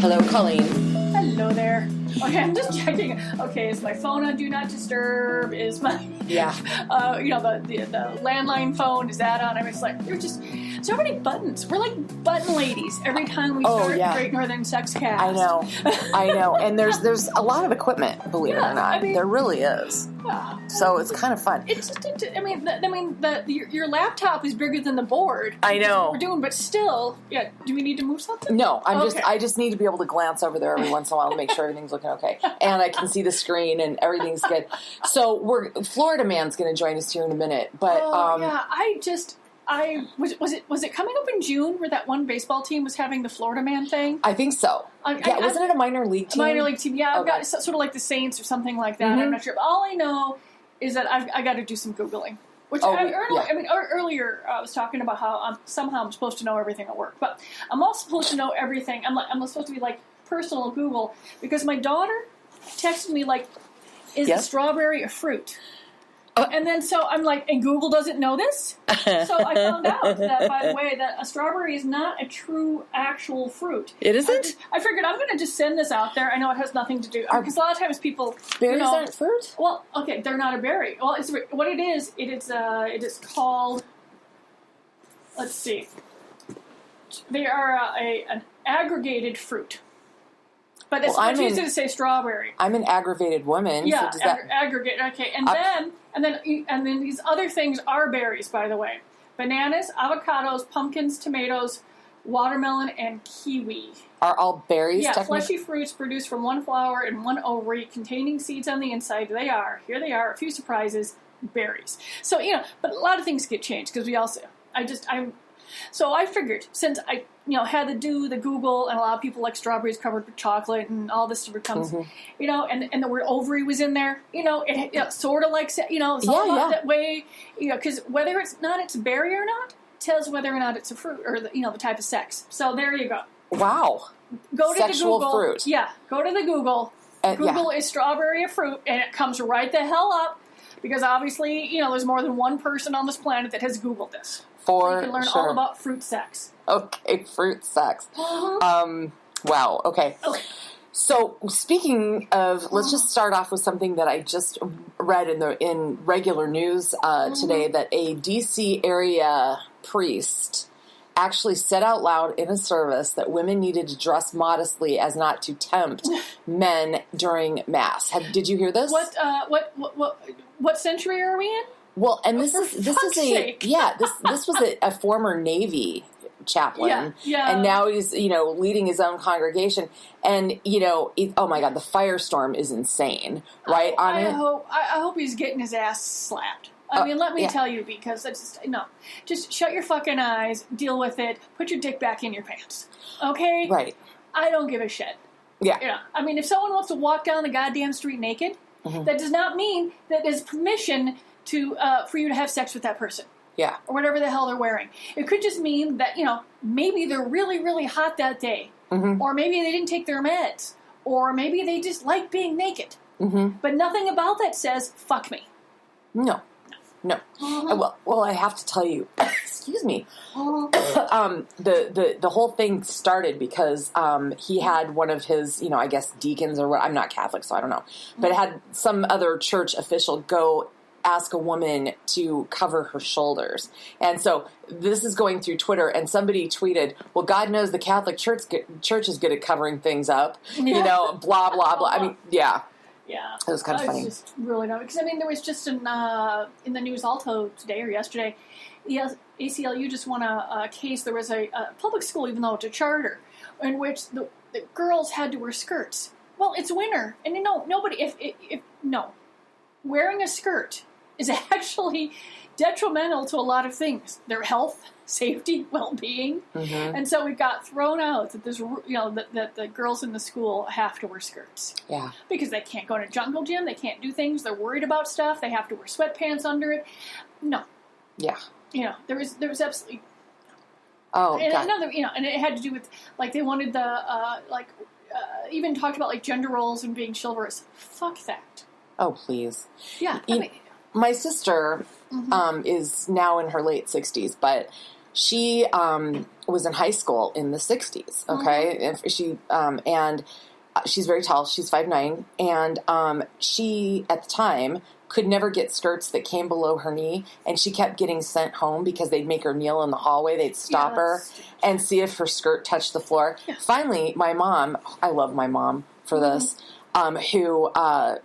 Hello, Colleen. Hello there. Okay, I'm just checking. Okay, is my phone on Do Not Disturb? Is my the landline phone, is that on? I mean, it's like there's just so many buttons. We're like button ladies every time we start the Great Northern Sex Cast. I know. And there's a lot of equipment, believe it or not. I mean, there really is. So it's kind of fun. It's just, your laptop is bigger than the board. I know. What we're doing, but still, yeah. Do we need to move something? No, I just need to be able to glance over there every once in a while to make sure everything's looking okay, and I can see the screen and everything's good. So Florida Man's going to join us here in a minute, but was it coming up in June where that one baseball team was having the Florida Man thing? I think so. Wasn't it a minor league team? Minor league team, yeah. Okay. I've got sort of like the Saints or something like that. Mm-hmm. I'm not sure. But all I know is that I got to do some Googling. Earlier I was talking about how somehow I'm supposed to know everything at work, but I'm also supposed to know everything. I'm supposed to be like personal Google because my daughter texted me like, "Is a strawberry a fruit?" And then so I'm like, and Google doesn't know this? So I found out that, by the way, that a strawberry is not a true, actual fruit. It isn't? I figured I'm going to just send this out there. I know it has nothing to do, because a lot of times people... Berries aren't fruit? Well, okay, they're not a berry. Well, what it is called... Let's see. They are an aggregated fruit. But it's much easier to say strawberry. I'm an aggravated woman. Yeah, so aggregate. Okay, and then these other things are berries, by the way: bananas, avocados, pumpkins, tomatoes, watermelon, and kiwi are all berries. Yeah, fleshy fruits produced from one flower and one ovary, containing seeds on the inside. Here they are. A few surprises: berries. So but a lot of things get changed because we also. So I figured, since I had to do the Google, and a lot of people like strawberries covered with chocolate and all this stuff comes, and the word ovary was in there, it sort of like, it's all about that way, because whether it's berry or not tells whether or not it's a fruit or the type of sex. So there you go. Wow. Go to Sexual the Google. Fruit. Yeah, go to the Google. Google is strawberry a fruit, and it comes right the hell up, because obviously, there's more than one person on this planet that has Googled this. So you can learn all about fruit sex. Okay, fruit sex. Wow, okay. So speaking of, let's just start off with something that I just read in regular news today, that a D.C. area priest actually said out loud in a service that women needed to dress modestly as not to tempt men during Mass. Did you hear this? What century are we in? Well, and this was a former Navy chaplain, and now he's leading his own congregation, and oh my God, the firestorm is insane, right? I hope he's getting his ass slapped. I mean, let me tell you, because just shut your fucking eyes, deal with it, put your dick back in your pants, okay? Right. I don't give a shit. Yeah. I mean, if someone wants to walk down the goddamn street naked, that does not mean that there's permission for you to have sex with that person. Yeah. Or whatever the hell they're wearing. It could just mean that, maybe they're really, really hot that day. Mm-hmm. Or maybe they didn't take their meds. Or maybe they just like being naked. Mm-hmm. But nothing about that says, fuck me. No. Mm-hmm. Well, I have to tell you, excuse me, the whole thing started because he had one of his, I guess deacons or what, I'm not Catholic, so I don't know, but had some other church official go ask a woman to cover her shoulders. And so this is going through Twitter, and somebody tweeted, well, God knows the Catholic Church is good at covering things up, blah, blah, blah. I mean, yeah. Yeah. It was kind of funny. Just really not, because there was just in the news also today or yesterday, the ACLU just won a case. There was a public school, even though it's a charter, in which the girls had to wear skirts. Well, it's winter, and nobody, wearing a skirt is actually detrimental to a lot of things. Their health, safety, well-being. Mm-hmm. And so we got thrown out that there's, that the girls in the school have to wear skirts. Yeah. Because they can't go to a jungle gym, they can't do things, they're worried about stuff, they have to wear sweatpants under it. No. Yeah. There was absolutely. Oh, and God. another, and it had to do with, they wanted the, even talked about, gender roles and being chivalrous. Fuck that. Oh, please. Yeah. My sister is now in her late 60s, but she was in high school in the 60s, okay? And she's very tall. She's 5'9", and she, at the time, could never get skirts that came below her knee, and she kept getting sent home because they'd make her kneel in the hallway. They'd stop her and see if her skirt touched the floor. Yeah. Finally, my mom, I love my mom for this, who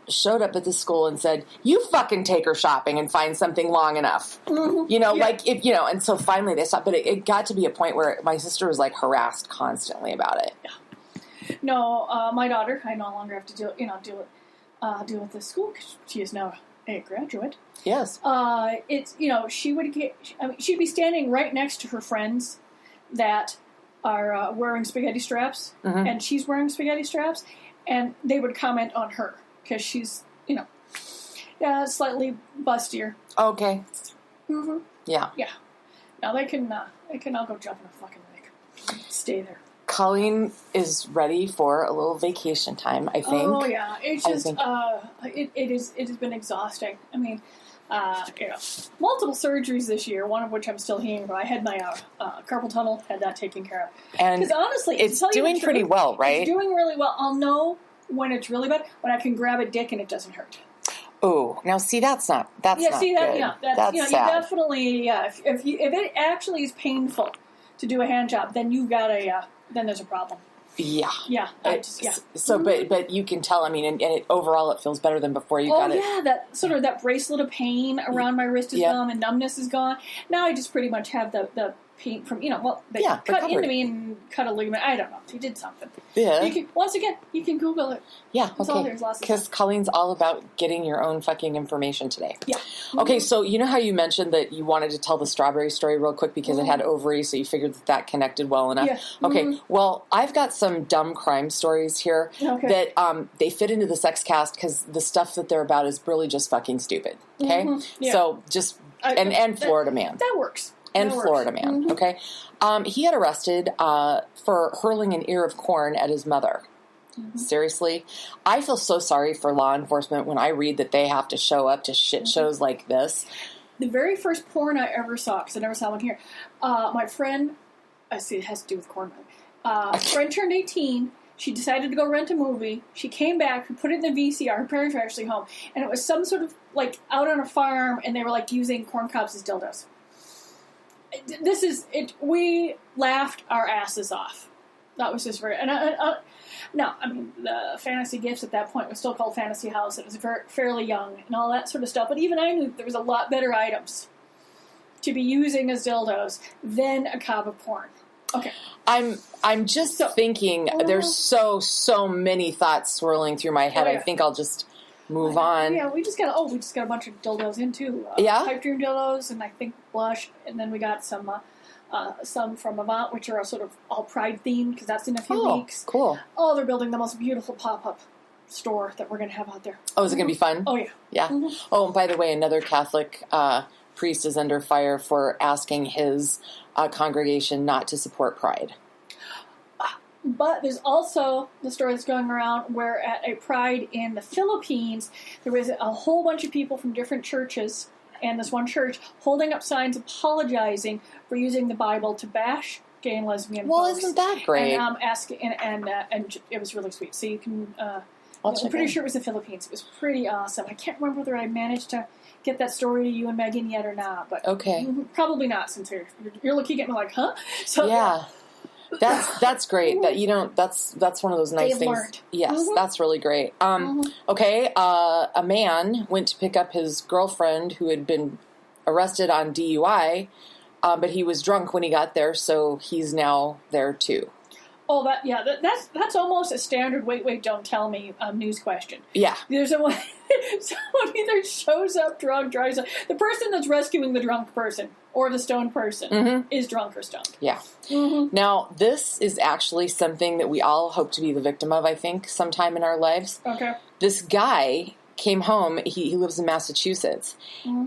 showed up at the school and said, "You fucking take her shopping and find something long enough." You know, like, if, you know, and so finally they stopped. But it got to be a point where my sister was, like, harassed constantly about it. Yeah. No, my daughter, I no longer have to deal with the school because she is now a graduate. Yes. It's, you know, she'd be standing right next to her friends that are wearing spaghetti straps, and she's wearing spaghetti straps, and they would comment on her because she's, you know, slightly bustier. Okay. Yeah. Yeah. Now they can all go jump in a fucking lake. Stay there. Colleen is ready for a little vacation time, I think. Oh, yeah. It's just, it has been exhausting. I mean, you know, multiple surgeries this year, one of which I'm still healing about. I had my carpal tunnel, had that taken care of. And because honestly, it's doing pretty well, right? It's doing really well. I'll know when it's really bad, when I can grab a dick and it doesn't hurt. Oh, now see, that's not good. Yeah, you know, sad. You definitely, if it actually is painful to do a hand job, then you've got then there's a problem. Yeah. Yeah. So, but you can tell, I mean, and overall it feels better than before you got it. Oh, yeah, that sort of that bracelet of pain around my wrist is gone and numbness is gone. Now I just pretty much have the pain from, you know, well, they cut recovery into me and cut a ligament. I don't know. They did something. Yeah. Once again, you can Google it. Yeah, That's all there's lots of because Colleen's all about getting your own fucking information today. Yeah. Okay, so you know how you mentioned that you wanted to tell the strawberry story real quick because it had ovaries, so you figured that connected well enough? Yeah. Okay, well, I've got some dumb crime stories here that they fit into the sex cast because the stuff that they're about is really just fucking stupid, okay? Yeah. So just, and Florida man. That works. And Florida man, okay? He had arrested for hurling an ear of corn at his mother. Seriously? I feel so sorry for law enforcement when I read that they have to show up to shit shows like this. The very first porn I ever saw, because I never saw one here, my friend, I see it has to do with corn. Friend turned 18. She decided to go rent a movie. She came back, we put it in the VCR. Her parents were actually home. And it was some sort of, like, out on a farm, and they were, like, using corn cobs as dildos. This is it. We laughed our asses off. That was just very. And no, I mean the Fantasy Gifts at that point was still called Fantasy House. It was fairly young and all that sort of stuff. But even I knew there was a lot better items to be using as dildos than a cob of corn. Okay, I'm just thinking. There's so many thoughts swirling through my head. I think I'll just move on. Yeah, we just got a bunch of dildos in too. Pipe dream dildos, and I think blush, and then we got some from Avant, which are sort of all Pride themed because that's in a few weeks. Cool. Oh, they're building the most beautiful pop-up store that we're going to have out there. Oh, is it going to be fun? Oh, yeah. Yeah. Oh, and by the way, another Catholic priest is under fire for asking his congregation not to support Pride. But there's also the story that's going around where at a Pride in the Philippines, there was a whole bunch of people from different churches and this one church holding up signs apologizing for using the Bible to bash gay and lesbian folks. Well, isn't that great? And and it was really sweet. So you can, I'm pretty sure it was the Philippines. It was pretty awesome. I can't remember whether I managed to get that story to you and Megan yet or not, but probably not since you're looking at me like, huh? So yeah. That's great. That that's one of those nice things. Learned. Yes, that's really great. Okay, a man went to pick up his girlfriend who had been arrested on DUI, but he was drunk when he got there, so he's now there too. Oh, that's almost a standard wait, don't tell me news question. Yeah. There's someone either shows up drunk, drives up. The person that's rescuing the drunk person or the stoned person is drunk or stoned. Yeah. Now, this is actually something that we all hope to be the victim of, I think, sometime in our lives. Okay. This guy came home. He lives in Massachusetts,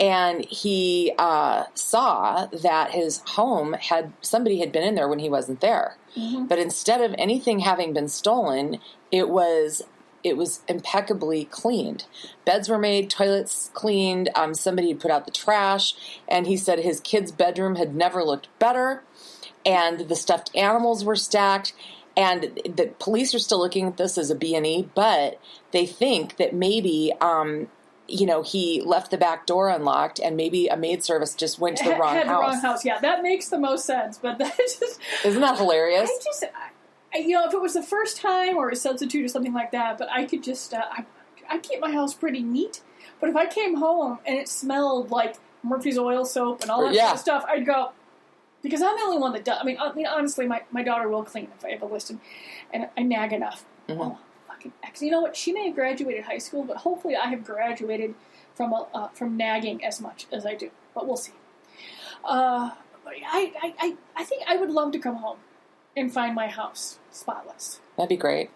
and he saw that his home somebody had been in there when he wasn't there. But instead of anything having been stolen, it was it was impeccably cleaned. Beds were made, toilets cleaned, somebody had put out the trash, and he said his kid's bedroom had never looked better, and the stuffed animals were stacked, and the police are still looking at this as a B&E, but they think that maybe he left the back door unlocked, and maybe a maid service just went to the wrong house. The wrong house, yeah. That makes the most sense, but that just... Isn't that hilarious? If it was the first time or a substitute or something like that, but I could just... I keep my house pretty neat, but if I came home and it smelled like Murphy's oil soap and all that sort of stuff, I'd go... Because I'm the only one that does... I mean honestly, my daughter will clean if I have a list, and I nag enough. Mm-hmm. Oh, you know what? She may have graduated high school, but hopefully I have graduated from nagging as much as I do. But we'll see. I think I would love to come home and find my house spotless. That'd be great.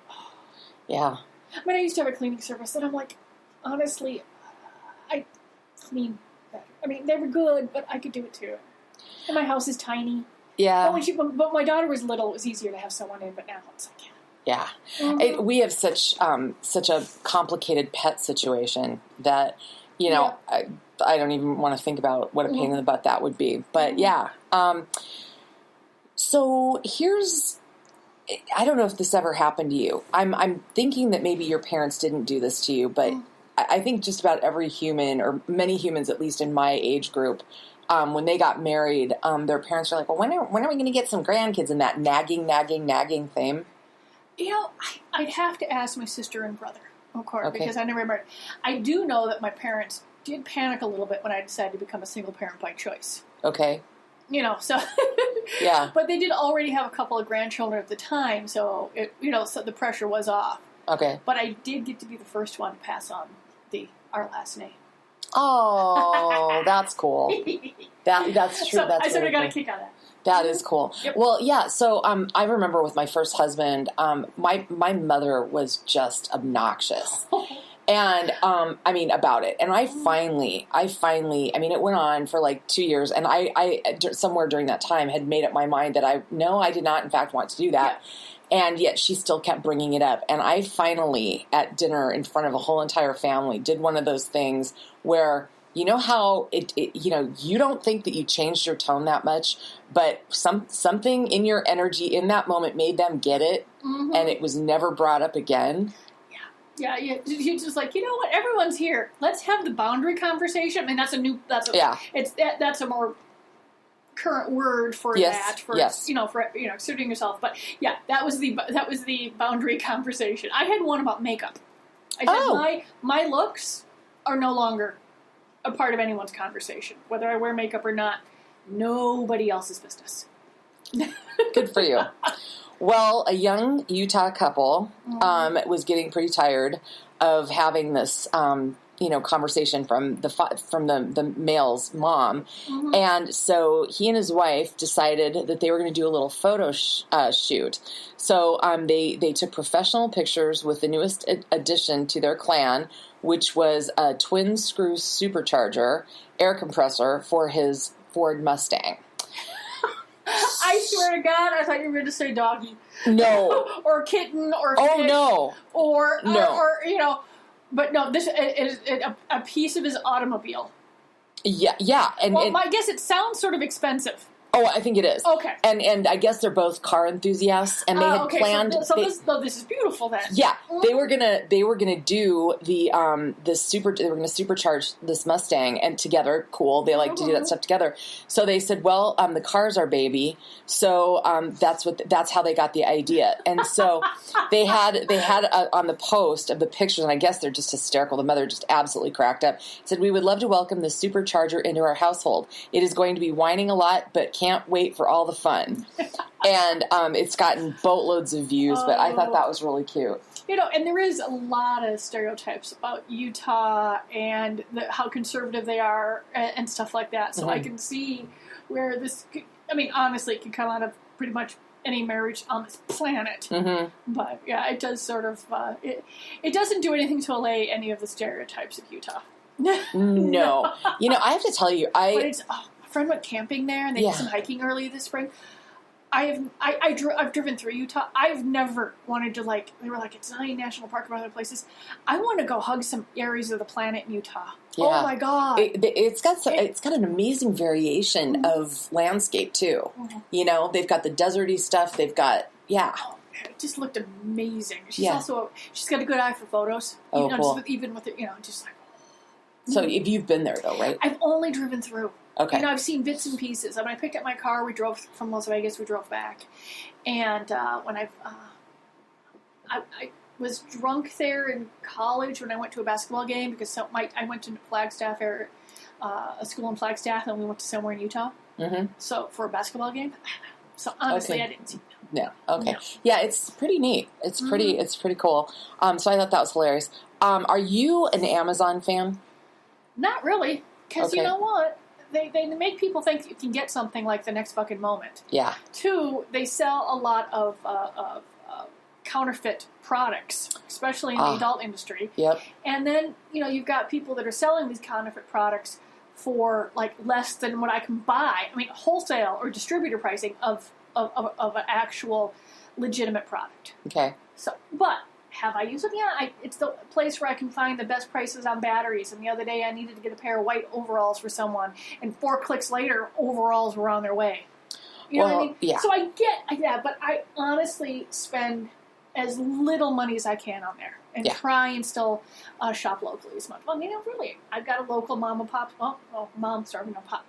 Yeah. I mean, I used to have a cleaning service, and I'm like, honestly, I clean better. I mean, they were good, but I could do it too. And my house is tiny. Yeah. But my daughter was little, it was easier to have someone in, but now it's like, yeah. Mm-hmm. We have such a complicated pet situation that, I don't even want to think about what a pain in the butt that would be. But yeah. So I don't know if this ever happened to you. I'm thinking that maybe your parents didn't do this to you, but I think just about every human, or many humans, at least in my age group, when they got married, their parents were like, well, when are we going to get some grandkids? And that nagging theme. I'd have to ask my sister and brother, of course, because I never married. I do know that my parents did panic a little bit when I decided to become a single parent by choice. Okay. So... Yeah. But they did already have a couple of grandchildren at the time, so so the pressure was off. Okay. But I did get to be the first one to pass on our last name. Oh, that's cool. That's true. So that's I sort of got cool. a kick out of that. That is cool. Yep. Well, yeah. So I remember with my first husband, my mother was just obnoxious, and about it. And I finally, it went on for like 2 years, and I somewhere during that time had made up my mind that I did not in fact want to do that. Yeah. And yet she still kept bringing it up. And I finally, at dinner in front of a whole entire family, did one of those things where, you know how you don't think that you changed your tone that much, but something in your energy in that moment made them get it, and it was never brought up again. Yeah, you're just like, you know what? Everyone's here. Let's have the boundary conversation. I mean, that's a more current word for that. For asserting yourself. But yeah, that was the boundary conversation. I had one about makeup. I said my looks are no longer a part of anyone's conversation, whether I wear makeup or not. Nobody else's business. Good for you. Well, a young Utah couple was getting pretty tired of having this, conversation from the male's mom, and so he and his wife decided that they were going to do a little photo shoot. So they took professional pictures with the newest addition to their clan, which was a twin screw supercharger air compressor for his Ford Mustang. I swear to God, I thought you were going to say doggy. No. Or kitten, or fish. Oh, no. Or but no, this is a piece of his automobile. Yeah. I guess it sounds sort of expensive. Oh, I think it is. Okay. And I guess they're both car enthusiasts, and they had planned. So this is beautiful then. Yeah, they were gonna do they were gonna supercharge this Mustang and together. Cool, they like to do that stuff together. So they said, well, the car's our baby, so that's how they got the idea. And so they had on the post of the pictures, and I guess they're just hysterical. The mother just absolutely cracked up. Said, we would love to welcome the supercharger into our household. It is going to be whining a lot, but can't wait for all the fun. And it's gotten boatloads of views, but I thought that was really cute. And there is a lot of stereotypes about Utah and how conservative they are and stuff like that. So I can see where this, honestly, it can come out of pretty much any marriage on this planet. But yeah, it does sort of, it doesn't do anything to allay any of the stereotypes of Utah. No. I have to tell you, But it's, a friend went camping there, and they did some hiking early this spring. I've driven through Utah. I've never wanted to, like, they were like, it's Zion National Park and other places. I want to go hug some areas of the planet in Utah. Yeah. Oh my God. It's got an amazing variation of landscape too. You know, they've got the deserty stuff. They've got, Oh, it just looked amazing. She's got a good eye for photos. Oh, cool. Even with it, just like. So if you've been there though, right? I've only driven through. Okay. I've seen bits and pieces. When I picked up my car, we drove from Las Vegas. We drove back, and when I was drunk there in college when I went to a basketball game because I went to Flagstaff, a school in Flagstaff, and we went to somewhere in Utah. Mm-hmm. So for a basketball game. So honestly, I didn't see. No. Okay. No. Yeah, it's pretty neat. It's pretty. It's pretty cool. So I thought that was hilarious. Are you an Amazon fan? Not really, because you know what? They make people think you can get something like the next fucking moment. Yeah. 2, they sell a lot of counterfeit products, especially in the adult industry. Yep. And then, you've got people that are selling these counterfeit products for, like, less than what I can buy. I mean, wholesale or distributor pricing of an actual legitimate product. Okay. So, but have I used it? Yeah, it's the place where I can find the best prices on batteries. And the other day I needed to get a pair of white overalls for someone. And 4 clicks later, overalls were on their way. You know what I mean? Yeah. So I get that, but I honestly spend as little money as I can on there. And try and still shop locally as much. Well, really, I've got a local mom and pop. Well, mom started, pop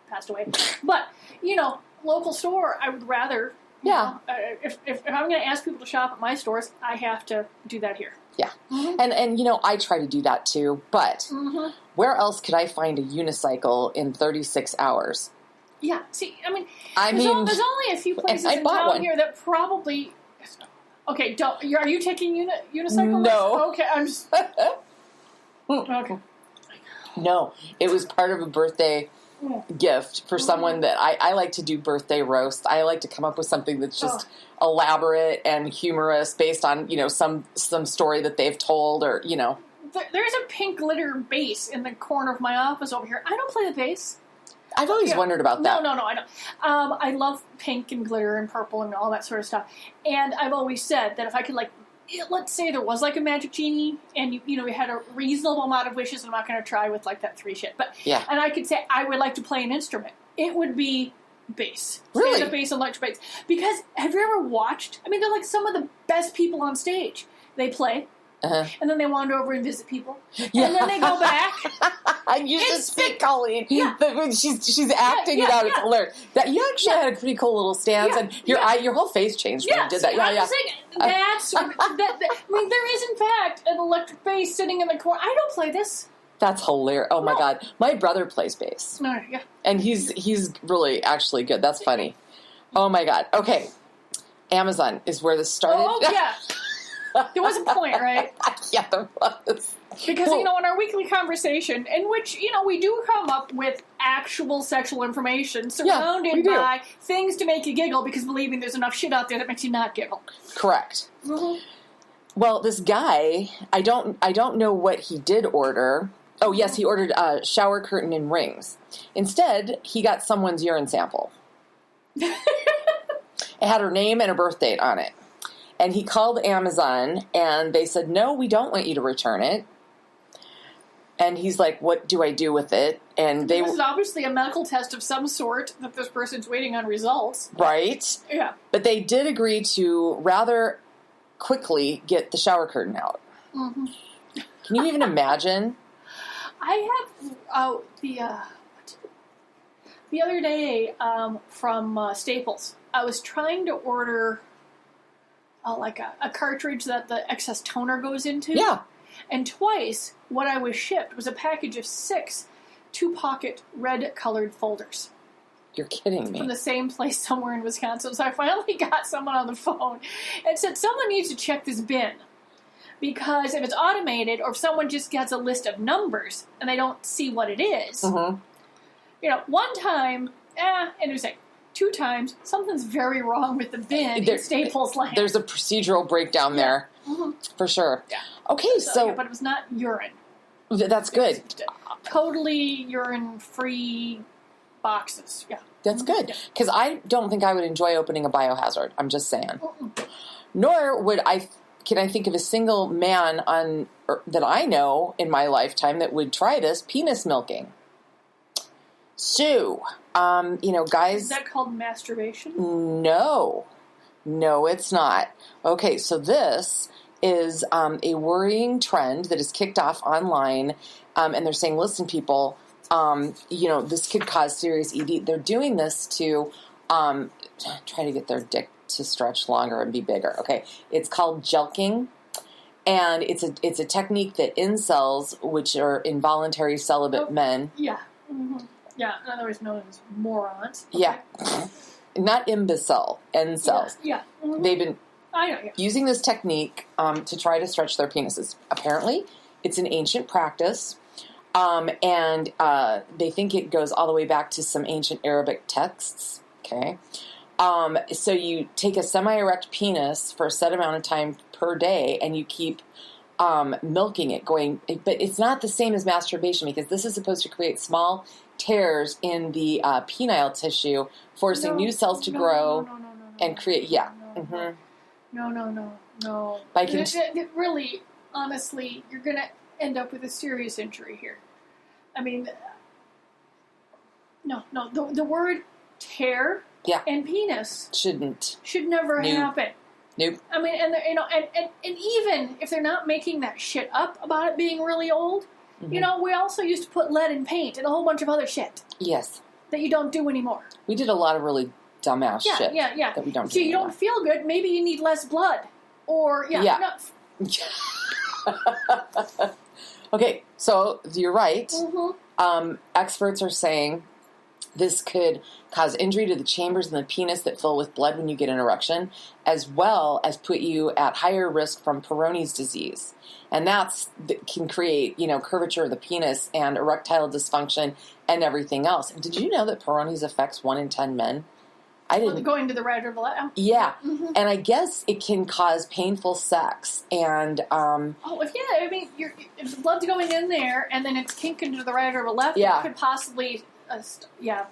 passed away. But, local store, I would rather... Yeah. If I'm going to ask people to shop at my stores, I have to do that here. Yeah. Mm-hmm. And I try to do that too, but where else could I find a unicycle in 36 hours? Yeah. See, there's only a few places in town here that probably... Okay, are you taking unicycle? No. Okay, I'm just... Okay. No, it was part of a birthday... gift for someone that I like to do birthday roast. I like to come up with something that's just elaborate and humorous based on, some story that they've told or, There's a pink glitter bass in the corner of my office over here. I don't play the bass. I've always wondered about that. No, I don't. I love pink and glitter and purple and all that sort of stuff. And I've always said that if I could, let's say there was like a magic genie and you had a reasonable amount of wishes. I'm not going to try with like that 3 shit, but and I could say I would like to play an instrument. It would be bass, really, stand-up bass and electric bass. Because have you ever watched? They're like some of the best people on stage. They play. And then they wander over and visit people. Yeah. And then they go back. And you just speak, Colleen. Yeah. She's acting it out. It's hilarious. That you actually had a pretty cool little stance, and your whole face changed when you did that. Yeah, I'm saying there is in fact an electric bass sitting in the corner. I don't play this. That's hilarious. Oh my God, my brother plays bass. And he's really actually good. That's funny. Oh my God. Okay, Amazon is where this started. Oh yeah. There was a point, right? Yeah, there was. Because, in our weekly conversation, in which, we do come up with actual sexual information surrounded by things to make you giggle, because believe me, there's enough shit out there that makes you not giggle. Correct. Mm-hmm. Well, this guy, I don't know what he did order. Oh, yes, he ordered a shower curtain and rings. Instead, he got someone's urine sample. It had her name and her birth date on it. And he called Amazon, and they said, no, we don't want you to return it. And he's like, what do I do with it? And this is obviously a medical test of some sort that this person's waiting on results. Right. Yeah. But they did agree to rather quickly get the shower curtain out. Mm-hmm. Can you even imagine? I have the other day from Staples, I was trying to order... like a cartridge that the excess toner goes into. Yeah. And twice, what I was shipped was a package of 6 2-pocket red-colored folders. You're kidding me. From the same place somewhere in Wisconsin. So I finally got someone on the phone and said, someone needs to check this bin. Because if it's automated, or if someone just gets a list of numbers and they don't see what it is, one time, and it was like, 2 times, something's very wrong with the bin in Staples Land. There's a procedural breakdown there, for sure. Yeah. Okay, so... but it was not urine. That's good. Totally urine-free boxes, That's good. Because I don't think I would enjoy opening a biohazard. I'm just saying. Nor can I think of a single man that I know in my lifetime that would try this, penis milking. So, guys... Is that called masturbation? No, it's not. Okay, so this is a worrying trend that is kicked off online, and they're saying, listen, people, this could cause serious ED. They're doing this to try to get their dick to stretch longer and be bigger. Okay, it's called jelqing, and it's a technique that incels, which are involuntary celibate men. Yeah. Mm-hmm. Yeah, in other words, known as morons. Okay. Yeah. Not imbecile, incels. Yeah. Mm-hmm. They've been yeah. using this technique to try to stretch their penises. Apparently, it's an ancient practice, and they think it goes all the way back to some ancient Arabic texts. Okay. So you take a semi-erect penis for a set amount of time per day, and you keep milking it, but it's not the same as masturbation, because this is supposed to create small tears in the penile tissue, forcing new cells to grow and create. Yeah. No. Really, honestly, you're going to end up with a serious injury here. I mean, no. The word tear and penis should never happen. Nope. I mean, and even if they're not making that shit up about it being really old, we also used to put lead in paint and a whole bunch of other shit. Yes. That you don't do anymore. We did a lot of really dumbass shit. Yeah. That we don't do So you don't feel good. Maybe you need less blood. Or, No. Okay, so you're right. Mm-hmm. Experts are saying this could cause injury to the chambers in the penis that fill with blood when you get an erection, as well as put you at higher risk from Peyronie's disease. And that can create, curvature of the penis and erectile dysfunction and everything else. And did you know that Peyronie's affects 1 in 10 men? I didn't. Going to the right or the left? Yeah. Mm-hmm. And I guess it can cause painful sex. And, if the blood's going in there and then it's kinking to the right or the left, it could possibly, Yeah.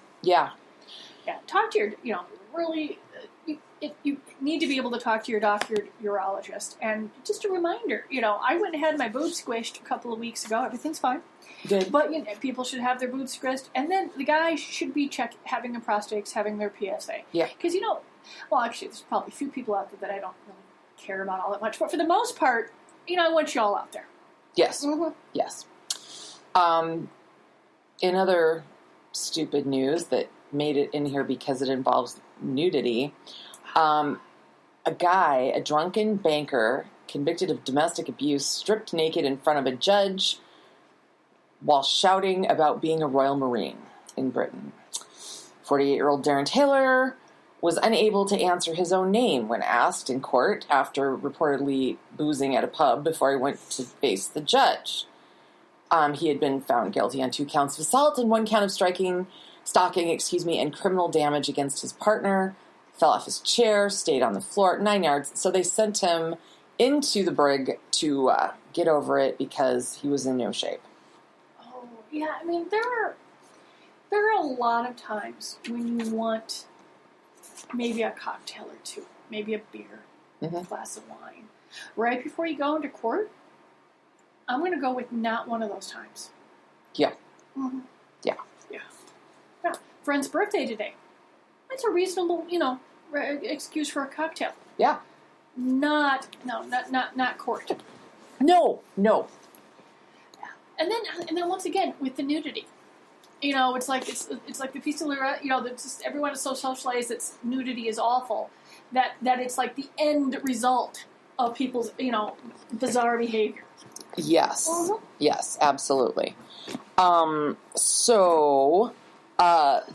Talk to your, really, you need to be able to talk to your doctor, urologist. And just a reminder, I went and had my boob squished a couple of weeks ago. Everything's fine. Good. But, people should have their boobs squished. And then the guys should be having their prostates, having their PSA. Yeah. Because, actually, there's probably a few people out there that I don't really care about all that much. But for the most part, I want you all out there. Yes. Mm-hmm. Yes. In other stupid news that made it in here because it involves nudity, a drunken banker convicted of domestic abuse, stripped naked in front of a judge while shouting about being a Royal Marine in Britain. 48-year-old Darren Taylor was unable to answer his own name when asked in court after reportedly boozing at a pub before he went to face the judge. He had been found guilty on 2 counts of assault and 1 count of stalking, and criminal damage against his partner. Fell off his chair, stayed on the floor 9 yards. So they sent him into the brig to get over it because he was in no shape. Oh, yeah. I mean, there are a lot of times when you want maybe a cocktail or two, maybe a beer, a glass of wine. Right before you go into court, I'm going to go with not one of those times. Yeah. Mm-hmm. Yeah. Friend's birthday today. That's a reasonable, excuse for a cocktail. Yeah. Not court. No. Yeah. And then once again with the nudity, it's like the piece of that's just everyone is so socialized that nudity is awful. That it's like the end result of people's bizarre behavior. Yes. Mm-hmm. Yes, absolutely.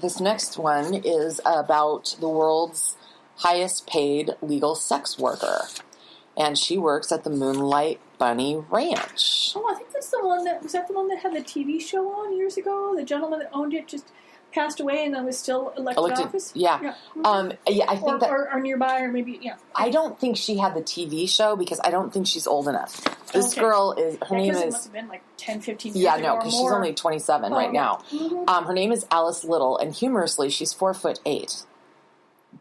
This next one is about the world's highest paid legal sex worker. And she works at the Moonlight Bunny Ranch. Oh, I think that's the one that had the TV show on years ago? The gentleman that owned it just passed away and then was still elected office? Yeah. I think or nearby, or maybe, I don't think she had the TV show because I don't think she's old enough. This girl is, her name is... it must have been like 10, 15 years ago Yeah, no, because she's only 27 right now. Mm-hmm. Her name is Alice Little, and humorously, she's 4'8".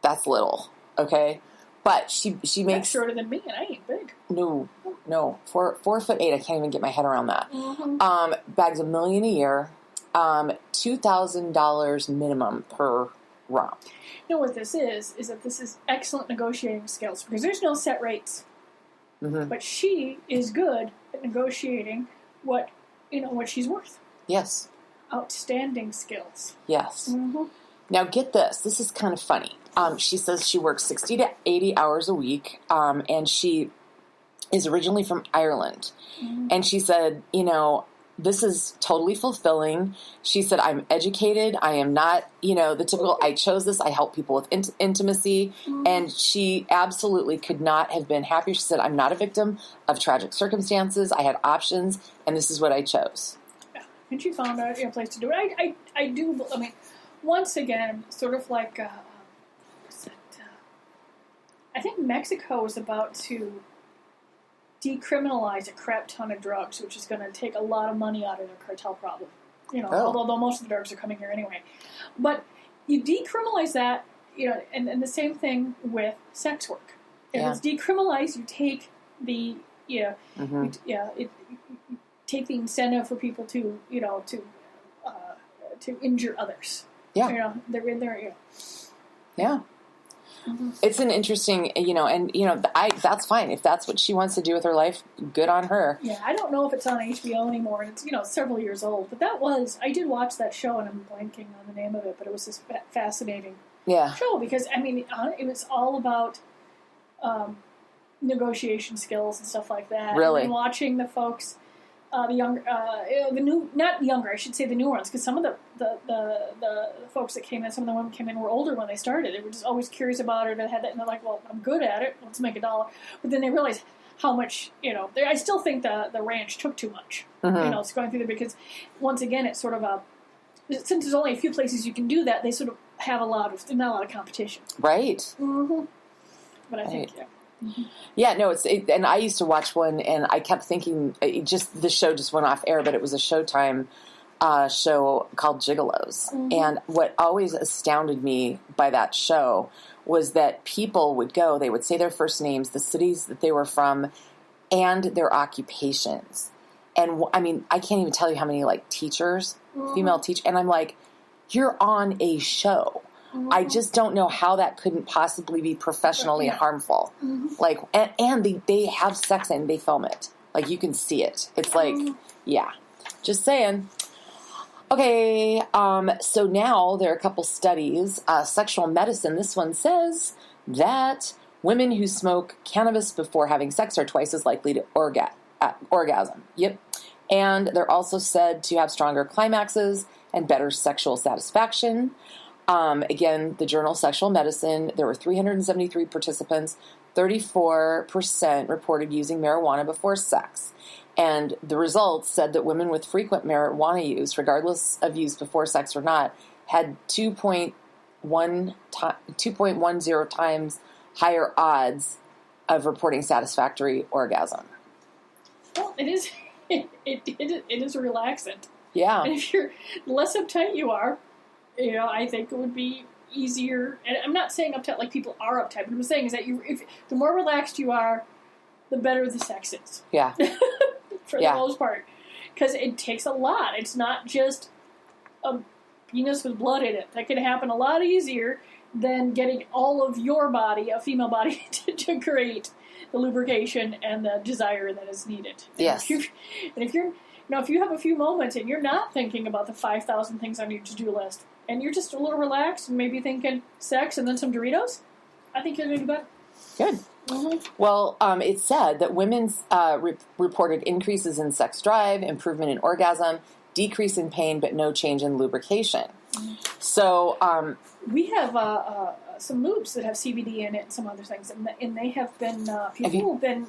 That's little, okay? But she makes... That's shorter than me, and I ain't big. No, 4'8". I can't even get my head around that. Mm-hmm. Bags $1 million a year. $2,000 minimum per romp. You know what this is that this is excellent negotiating skills because there's no set rates. Mm-hmm. But she is good at negotiating what she's worth. Yes. Outstanding skills. Yes. Mm-hmm. Now get this. This is kind of funny. She says she works 60 to 80 hours a week, and she is originally from Ireland. Mm-hmm. And she said, this is totally fulfilling. She said, I'm educated. I am not, the typical, I chose this. I help people with intimacy. Mm-hmm. And she absolutely could not have been happier. She said, I'm not a victim of tragic circumstances. I had options, and this is what I chose. Yeah. And she found a place to do it. I do, once again, sort of like, I think Mexico is about to decriminalize a crap ton of drugs, which is going to take a lot of money out of their cartel problem. Although most of the drugs are coming here anyway. But you decriminalize that, and the same thing with sex work. If it's decriminalized, you take the, take the incentive for people to, to injure others. Yeah. They're in there, Yeah. Mm-hmm. It's an interesting, that's fine. If that's what she wants to do with her life, good on her. Yeah, I don't know if it's on HBO anymore. It's, several years old. But I did watch that show, and I'm blanking on the name of it, but it was this fascinating show because, it was all about negotiation skills and stuff like that. Really? And watching the folks, the younger, not younger, I should say the newer ones, because some of the folks that came in, some of the women came in were older when they started. They were just always curious about it, and had that, and they're like, well, I'm good at it, let's make $1. But then they realized how much, I still think the ranch took too much, it's going through there, because once again, it's sort of since there's only a few places you can do that, they sort of have not a lot of competition. Right. Mm-hmm. But I think, Mm-hmm. Yeah, no, and I used to watch one, and I kept thinking, the show just went off air, but it was a Showtime show called Gigolos. Mm-hmm. And what always astounded me by that show was that people would go, they would say their first names, the cities that they were from, and their occupations. And, I can't even tell you how many, teachers, female teachers, and I'm like, you're on a show. Mm-hmm. I just don't know how that couldn't possibly be professionally harmful. Mm-hmm. And they have sex and they film it. You can see it. It's just saying. Okay, so now there are a couple studies. Sexual medicine, this one says that women who smoke cannabis before having sex are twice as likely to orgasm. Yep. And they're also said to have stronger climaxes and better sexual satisfaction. Again, the journal Sexual Medicine, there were 373 participants, 34% reported using marijuana before sex. And the results said that women with frequent marijuana use, regardless of use before sex or not, had 2.10 times higher odds of reporting satisfactory orgasm. Well, it is a relaxant. Yeah. And if the less uptight you are, I think it would be easier. And I'm not saying uptight like people are uptight, but what I'm saying is that the more relaxed you are, the better the sex is. Yeah. For the most part. Because it takes a lot. It's not just a penis with blood in it. That can happen a lot easier than getting all of your body, a female body, to create the lubrication and the desire that is needed. Yes. And if you have a few moments and you're not thinking about the 5,000 things on your to-do list, and you're just a little relaxed and maybe thinking sex and then some Doritos, I think you're going to do better. Good. Mm-hmm. Well, it said that women's reported increases in sex drive, improvement in orgasm, decrease in pain, but no change in lubrication. Mm-hmm. So we have some lubes that have CBD in it and some other things, and they have been people have been,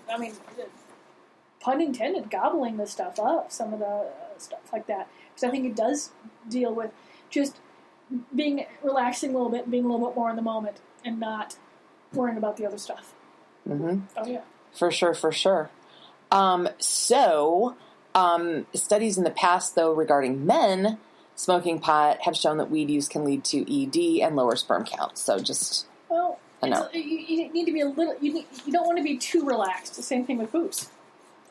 pun intended, gobbling this stuff up. Some of the stuff like that, because I think it does deal with just relaxing a little bit, being a little bit more in the moment, and not worrying about the other stuff. Mm-hmm. Oh yeah, for sure. Studies in the past, though, regarding men smoking pot have shown that weed use can lead to ED and lower sperm count. So just you need to be a little. You don't want to be too relaxed. The same thing with booze.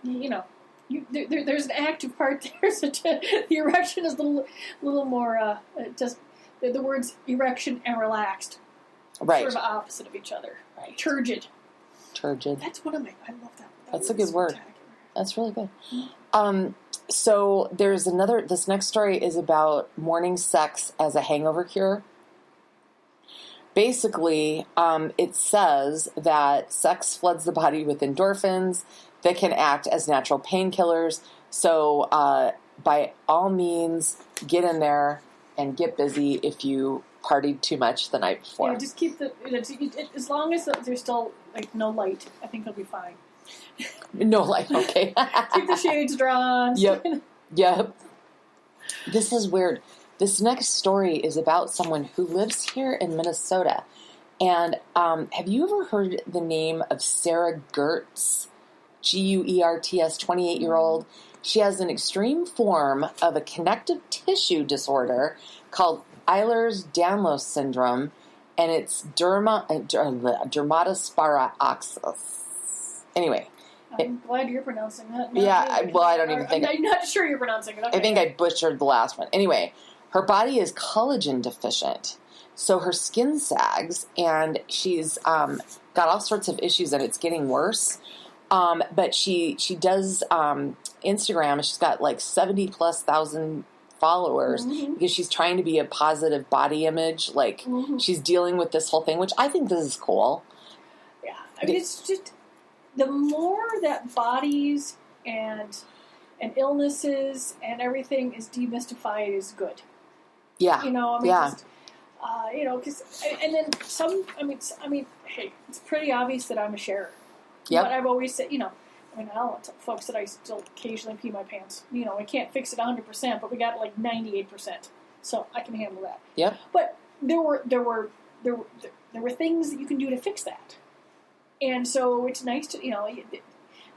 There's an active part there. So the erection is a little more. Just the words erection and relaxed, right, sort of opposite of each other. Right. Turgid. That's one of my. I love that. That's a good word. That's really good. So there's this next story is about morning sex as a hangover cure. Basically, it says that sex floods the body with endorphins that can act as natural painkillers. So by all means, get in there and get busy if you partied too much the night before. Yeah, just keep as long as there's still no light, I think it'll be fine. No light, okay. Keep the shades drawn. Yep. This is weird. This next story is about someone who lives here in Minnesota. And have you ever heard the name of Sarah Gertz? Guerts, 28-year-old. She has an extreme form of a connective tissue disorder called Ehlers-Danlos syndrome, and it's dermatosparaxis. Anyway. I'm glad you're pronouncing that. I don't even think... I'm not sure you're pronouncing it. Okay. I think I butchered the last one. Anyway, her body is collagen deficient, so her skin sags, and she's got all sorts of issues, and it's getting worse. But she does Instagram, and she's got like 70,000+ followers because she's trying to be a positive body image. Like, she's dealing with this whole thing, which I think this is cool. Yeah. I mean, it's just... The more that bodies and illnesses and everything is demystified is good. Yeah. Just, because and then some. I mean, hey, it's pretty obvious that I'm a sharer. Yep. But I've always said, I don't tell folks that I still occasionally pee my pants. We can't fix it 100%, but we got like 98%, so I can handle that. Yep. But there were things that you can do to fix that. And so it's nice to,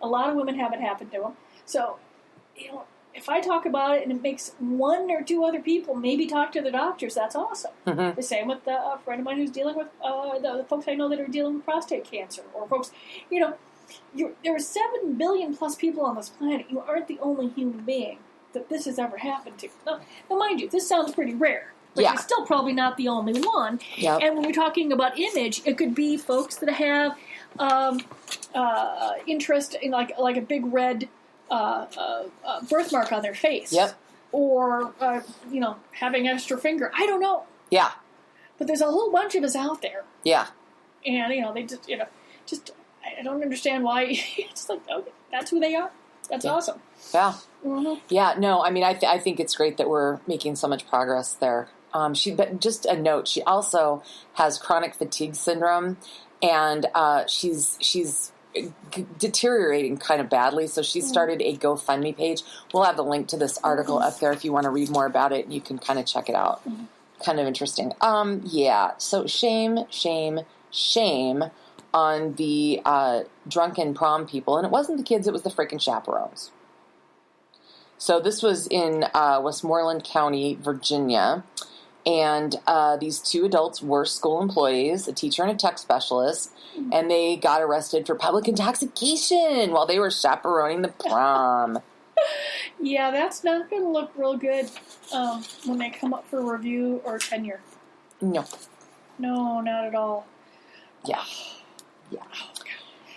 a lot of women have it happen to them. So, if I talk about it and it makes one or two other people maybe talk to their doctors, that's awesome. Mm-hmm. The same with a friend of mine who's dealing with, the folks I know that are dealing with prostate cancer. Or folks, there are 7 billion plus people on this planet. You aren't the only human being that this has ever happened to. Now mind you, this sounds pretty rare. But you're still probably not the only one. Yep. And when we're talking about image, it could be folks that have interest in like a big red birthmark on their face. Yep. Or having extra finger. I don't know. Yeah. But there's a whole bunch of us out there. Yeah. And they just I don't understand why. It's like, okay, that's who they are. That's awesome. Yeah. Mm-hmm. Yeah. No, I mean, I think it's great that we're making so much progress there. But just a note, she also has chronic fatigue syndrome, and she's deteriorating kind of badly. So she started a GoFundMe page. We'll have the link to this article up there if you want to read more about it. You can kind of check it out. Mm-hmm. Kind of interesting. Yeah. So shame on the drunken prom people, and it wasn't the kids; it was the freaking chaperones. So this was in Westmoreland County, Virginia. And these two adults were school employees, a teacher and a tech specialist, and they got arrested for public intoxication while they were chaperoning the prom. Yeah, that's not going to look real good when they come up for review or tenure. No. No, not at all. Yeah. Yeah.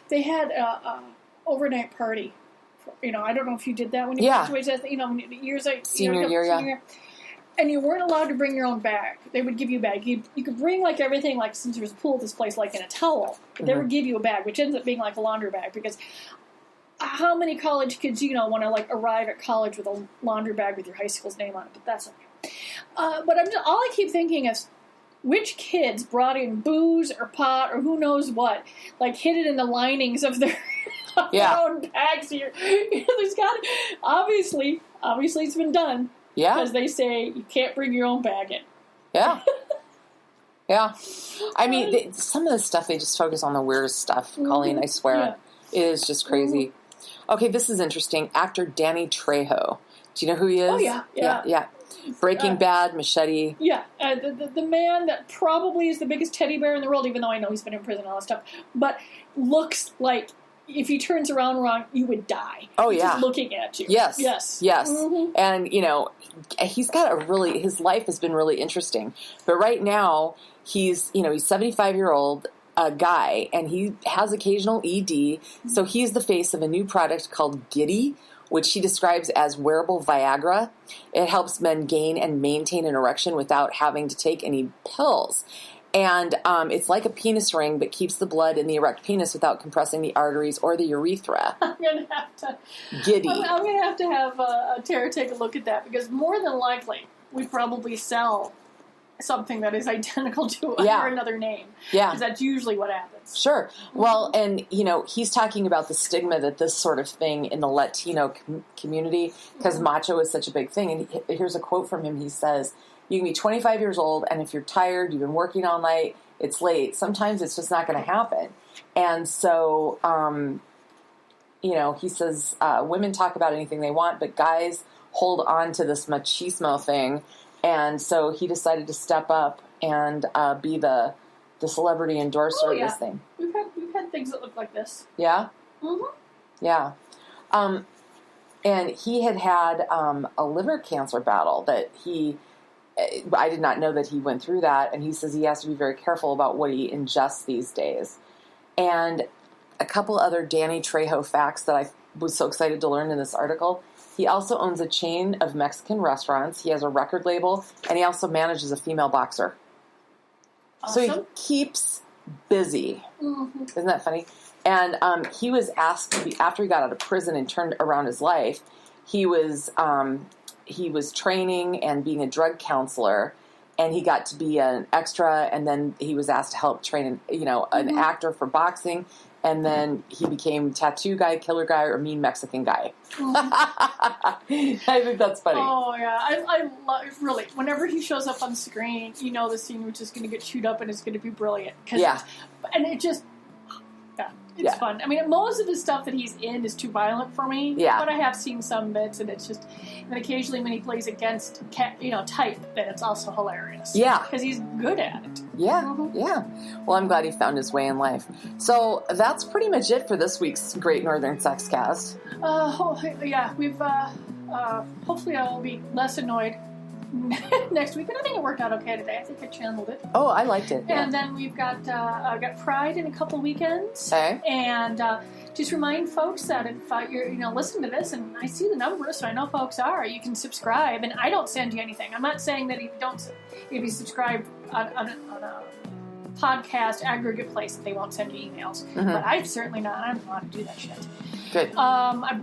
They had a overnight party. I don't know if you did that when you graduated. Years like senior year. And you weren't allowed to bring your own bag. They would give you a bag. You could bring like everything, like since there's a pool at this place, like in a towel. But they would give you a bag, which ends up being like a laundry bag. Because how many college kids want to like arrive at college with a laundry bag with your high school's name on it? But that's okay. But all I keep thinking is, which kids brought in booze or pot or who knows what, like hid it in the linings of their own bags? There's got obviously it's been done. Yeah. Because they say you can't bring your own bag in. Yeah. Yeah. I mean, some of the stuff, they just focus on the weirdest stuff, Colleen, I swear. Yeah. It is just crazy. Okay, this is interesting. Actor Danny Trejo. Do you know who he is? Oh, yeah. Breaking Bad, Machete. Yeah, the man that probably is the biggest teddy bear in the world, even though I know he's been in prison and all that stuff, but looks like if he turns around wrong, you would die. Oh, yeah. Just looking at you. Yes. Yes. Mm-hmm. And, he's got his life has been really interesting. But right now, he's 75-year-old guy, and he has occasional ED. So he's the face of a new product called Giddy, which he describes as wearable Viagra. It helps men gain and maintain an erection without having to take any pills. And it's like a penis ring, but keeps the blood in the erect penis without compressing the arteries or the urethra. I'm going to have to... Giddy. I'm going to have Tara take a look at that, because more than likely, we probably sell something that is identical to under another name. Yeah. Because that's usually what happens. Sure. Well, and, he's talking about the stigma that this sort of thing in the Latino community, because macho is such a big thing. And here's a quote from him. He says, "You can be 25 years old, and if you're tired, you've been working all night, it's late, sometimes it's just not going to happen." And so, he says, women talk about anything they want, but guys hold on to this machismo thing. And so he decided to step up and be the celebrity endorser of this thing. We've had things that look like this. Yeah? Mm-hmm. Yeah. And he had a liver cancer battle that I did not know that he went through that, and he says he has to be very careful about what he ingests these days. And a couple other Danny Trejo facts that I was so excited to learn in this article. He also owns a chain of Mexican restaurants. He has a record label, and he also manages a female boxer. Awesome. So he keeps busy. Mm-hmm. Isn't that funny? And he was asked to be, after he got out of prison and turned around his life, he was training and being a drug counselor, and he got to be an extra, and then he was asked to help train an actor for boxing. And then he became tattoo guy, killer guy, or mean Mexican guy. I think that's funny. Oh, yeah. I love, really, whenever he shows up on screen, the scene which is going to get chewed up and it's going to be brilliant. Yeah. It's fun. I mean, most of the stuff that he's in is too violent for me. Yeah. But I have seen some bits, and it's just... And occasionally when he plays against, type, then it's also hilarious. Yeah. Because he's good at it. Yeah, Mm-hmm. yeah. Well, I'm glad he found his way in life. So that's pretty much it for this week's Great Northern Sex Cast. We've... hopefully I'll be less annoyed next week, but I think it worked out okay today. I think I channeled it. Oh, I liked it. Yeah. And then we've got Pride in a couple weekends. Okay. And just remind folks that if you're listening to this, and I see the numbers, so I know folks are, you can subscribe. And I don't send you anything. I'm not saying that if you subscribe on a podcast aggregate place, that they won't send you emails. Mm-hmm. But I certainly not. I don't want to do that shit. Good. I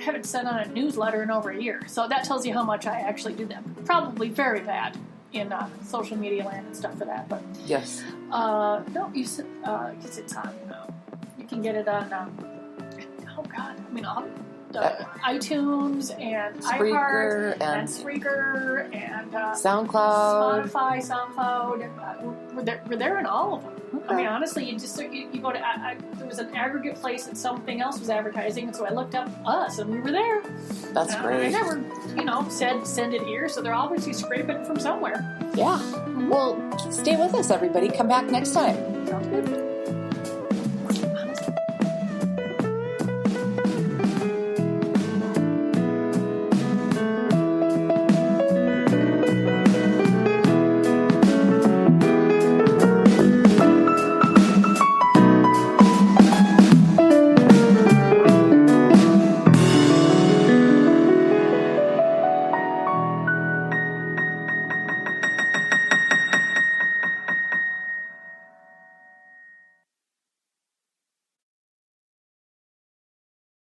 haven't sent on a newsletter in over a year, so that tells you how much I actually do that. Probably very bad in social media land and stuff for that, but yes. No, because it's on. You can get it on. iTunes and Spreaker iHeart and Spreaker and SoundCloud. Spotify, SoundCloud. We're there in all of them. Okay. I mean, honestly, you go to. There was an aggregate place that something else was advertising, and so I looked up us, and we were there. That's great. I never, said send it here, so they're obviously scraping it from somewhere. Yeah. Well, stay with us, everybody. Come back next time. Sounds good.